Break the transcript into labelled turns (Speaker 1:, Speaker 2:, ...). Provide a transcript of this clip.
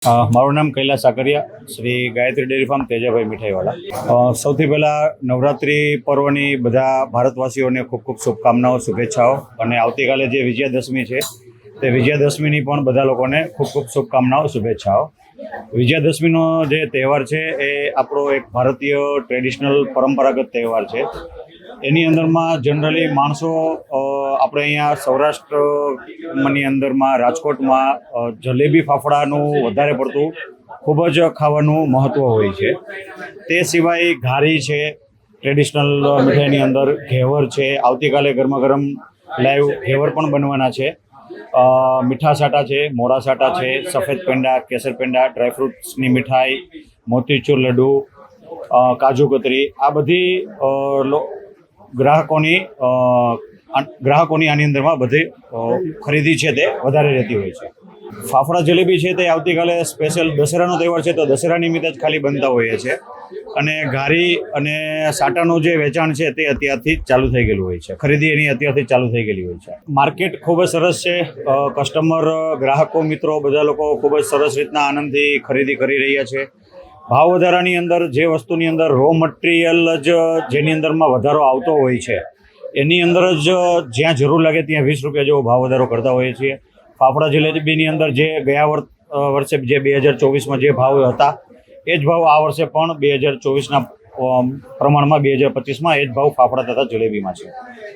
Speaker 1: મારું નામ Kailash Sakariya, Shri Gayatri dairy farm Tejabhai મીઠાઈવાળા। સૌથી પહેલાં નવરાત્રિ પર્વની બધા ભારતવાસીઓને ખૂબ ખૂબ શુભકામનાઓ, શુભેચ્છાઓ। અને આવતીકાલે જે વિજયાદશમી છે તે વિજયાદશમીની પણ બધા લોકોને ખૂબ ખૂબ શુભકામનાઓ, શુભેચ્છાઓ। વિજયાદશમીનો જે તહેવાર છે એ આપણો એક ભારતીય ટ્રેડિશનલ પરંપરાગત તહેવાર છે। એની અંદરમાં જનરલી માણસો આપણે અહીંયા સૌરાષ્ટ્રની અંદરમાં રાજકોટમાં જલેબી ફાફડાનું વધારે પડતું ખૂબ જ ખાવાનું મહત્ત્વ હોય છે। તે સિવાય ઘારી છે, ટ્રેડિશનલ મીઠાઈની અંદર ઘેવર છે, આવતીકાલે ગરમા ગરમ લાઈવ ઘેવર પણ બનવાના છે। મીઠા સાટા છે, મોડા સાટા છે, સફેદ પેંડા, કેસર પેંડા, ડ્રાયફ્રૂટ્સની મીઠાઈ, મોતીચૂર લડ્ડુ, કાજુ કતરી, આ બધી ગ્રાહકોની આની અંદરમાં બધી ખરીદી છે તે વધારે રહેતી હોય છે। ફાફડા જલેબી છે તે આવતીકાલે સ્પેશિયલ દશેરાનો તહેવાર છે તો દશેરા નિમિત્તે જ ખાલી બનતા હોઈએ છે। અને ઘારી અને સાટાનું જે વેચાણ છે તે અત્યારથી જ ચાલુ થઈ ગયેલું હોય છે, ખરીદી એની અત્યારથી ચાલુ થઈ ગયેલી હોય છે। માર્કેટ ખૂબ જ સરસ છે, કસ્ટમર, ગ્રાહકો, મિત્રો બધા લોકો ખૂબ જ સરસ રીતના આનંદથી ખરીદી કરી રહ્યા છે। ભાવ વધારાની અંદર જે વસ્તુની અંદર રો મટીરિયલ જ જેની અંદરમાં વધારો આવતો હોય છે એની અંદર જ જ્યાં જરૂર લાગે ત્યાં 20 રૂપિયા જેવો ભાવ વધારો કરતા હોઈએ છીએ। ફાફડા જલેબીની અંદર જે ગયા વર્ષે જે 2024માં જે ભાવ હતા એ જ ભાવ આ વર્ષે પણ 2024ના પ્રમાણમાં 2025માં એ જ ભાવ ફાફડા તથા જલેબીમાં છે।